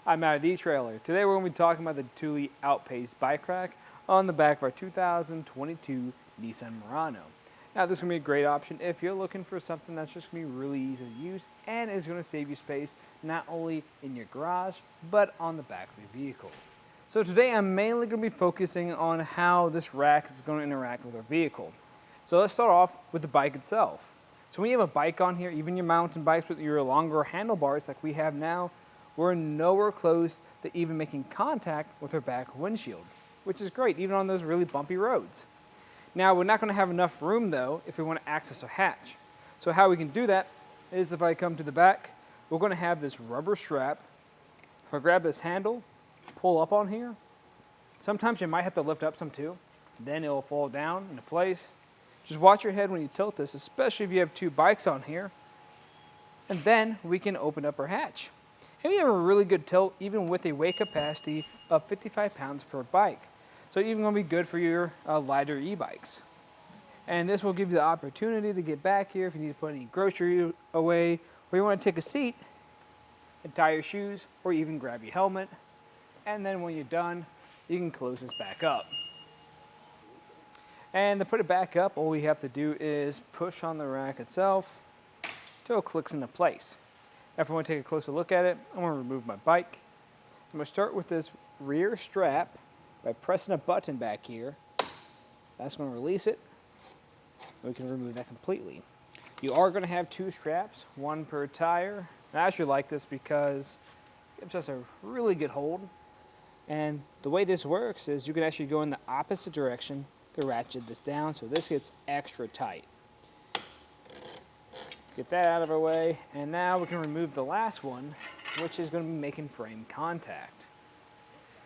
I'm out of the etrailer. Today we're going to be talking about the Thule OutPaced Bike Rack on the back of our 2022 Nissan Murano. Now this is going to be a great option if you're looking for something that's just going to be really easy to use and is going to save you space not only in your garage but on the back of your vehicle. So today I'm mainly going to be focusing on how this rack is going to interact with our vehicle. So let's start off with the bike itself. So when you have a bike on here, even your mountain bikes with your longer handlebars like we have now, we're nowhere close to even making contact with our back windshield, which is great, even on those really bumpy roads. Now, we're not going to have enough room, though, if we want to access our hatch. So how we can do that is if I come to the back, we're going to have this rubber strap. If I grab this handle, pull up on here, sometimes you might have to lift up some too, then it'll fall down into place. Just watch your head when you tilt this, especially if you have two bikes on here. And then we can open up our hatch. And we have a really good tilt even with a weight capacity of 55 pounds per bike. So even going to be good for your lighter e-bikes. And this will give you the opportunity to get back here if you need to put any groceries away, or you want to take a seat and tie your shoes, or even grab your helmet. And then when you're done, you can close this back up. And to put it back up, all we have to do is push on the rack itself till it clicks into place. If I want to take a closer look at it, I'm going to remove my bike. I'm going to start with this rear strap by pressing a button back here. That's going to release it. We can remove that completely. You are going to have two straps, one per tire. And I actually like this because it gives us a really good hold. And the way this works is you can actually go in the opposite direction to ratchet this down, so this gets extra tight. Get that out of our way, and now we can remove the last one, which is going to be making frame contact.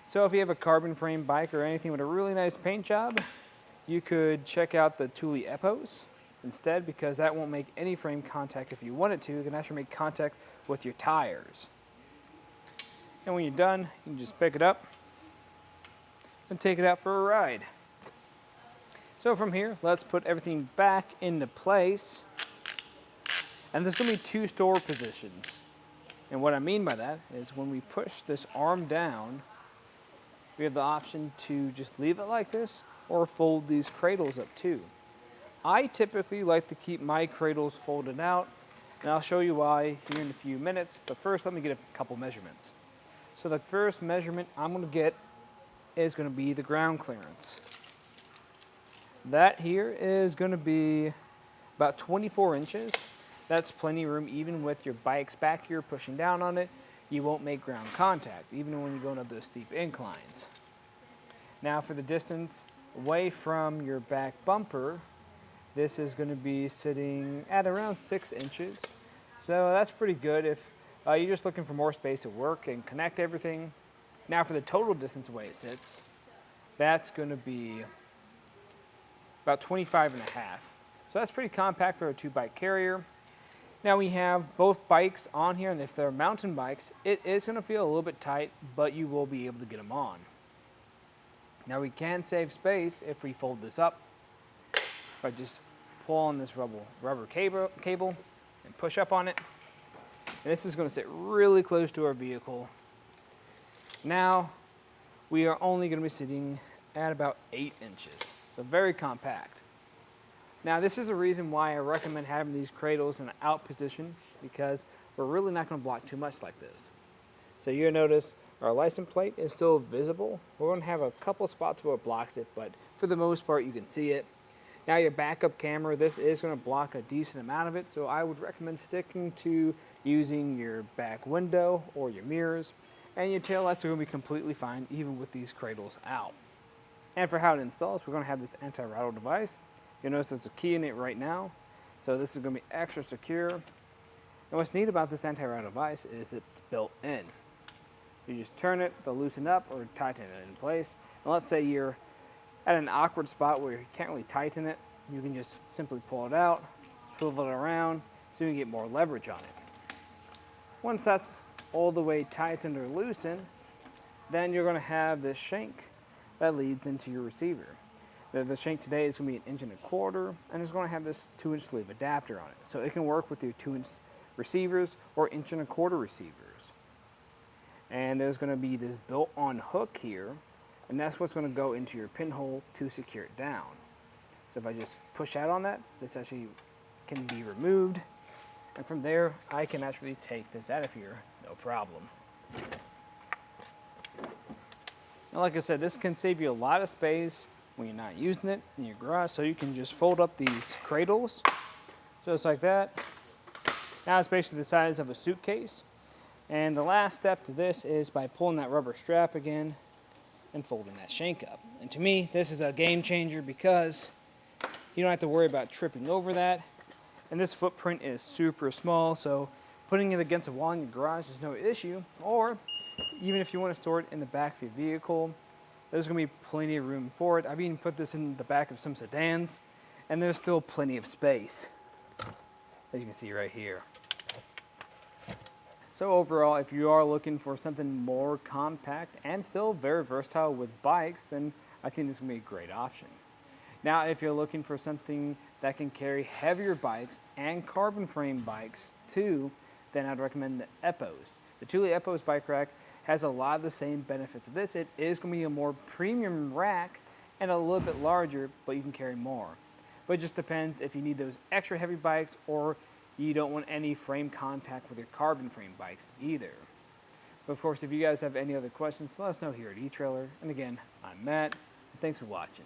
So if you have a carbon frame bike or anything with a really nice paint job, you could check out the Thule OutPace instead, because that won't make any frame contact if you want it to. You can actually make contact with your tires. And when you're done, you can just pick it up and take it out for a ride. So from here, let's put everything back into place. And there's going to be two store positions. And what I mean by that is when we push this arm down, we have the option to just leave it like this or fold these cradles up too. I typically like to keep my cradles folded out, and I'll show you why here in a few minutes. But first, let me get a couple measurements. So the first measurement I'm going to get is going to be the ground clearance. That here is going to be about 24 inches. That's plenty of room even with your bikes back here pushing down on it. You won't make ground contact, even when you're going up those steep inclines. Now for the distance away from your back bumper, this is going to be sitting at around 6 inches. So that's pretty good if you're just looking for more space to work and connect everything. Now for the total distance away it sits, that's going to be about 25 and a half. So that's pretty compact for a 2-bike carrier. Now we have both bikes on here, and if they're mountain bikes, it is going to feel a little bit tight, but you will be able to get them on. Now we can save space if we fold this up by just pull on this rubber cable and push up on it. And this is going to sit really close to our vehicle. Now we are only going to be sitting at about 8 inches, so very compact. Now this is a reason why I recommend having these cradles in an out position, because we're really not going to block too much like this. So you'll notice our license plate is still visible. We're going to have a couple spots where it blocks it, but for the most part you can see it. Now your backup camera, this is going to block a decent amount of it, so I would recommend sticking to using your back window or your mirrors, and your tail lights are going to be completely fine even with these cradles out. And for how it installs, we're going to have this anti-rattle device. You'll notice there's a key in it right now, so this is going to be extra secure. And what's neat about this anti-rattle device is it's built in. You just turn it to loosen up or tighten it in place. And let's say you're at an awkward spot where you can't really tighten it, you can just simply pull it out, swivel it around, so you can get more leverage on it. Once that's all the way tightened or loosened, then you're going to have this shank that leads into your receiver. The shank today is going to be 1.25 inches, and it's going to have this 2-inch sleeve adapter on it. So it can work with your 2-inch receivers or 1.25 inch receivers. And there's going to be this built-on hook here, and that's what's going to go into your pinhole to secure it down. So if I just push out on that, this actually can be removed, and from there I can actually take this out of here, no problem. Now, like I said, this can save you a lot of space when you're not using it in your garage, so you can just fold up these cradles just like that. Now it's basically the size of a suitcase. And the last step to this is by pulling that rubber strap again and folding that shank up. And to me, this is a game changer because you don't have to worry about tripping over that. And this footprint is super small, so putting it against a wall in your garage is no issue. Or even if you want to store it in the back of your vehicle, there's going to be plenty of room for it. I've even put this in the back of some sedans, and there's still plenty of space, as you can see right here. So overall, if you are looking for something more compact and still very versatile with bikes, then I think this is going to be a great option. Now, if you're looking for something that can carry heavier bikes and carbon frame bikes too, then I'd recommend the EPOS. The Thule OutPaced Bike Rack has a lot of the same benefits of this. It is going to be a more premium rack and a little bit larger, but you can carry more. But it just depends if you need those extra heavy bikes or you don't want any frame contact with your carbon frame bikes either. But of course, if you guys have any other questions, let us know here at eTrailer. And again, I'm Matt, and thanks for watching.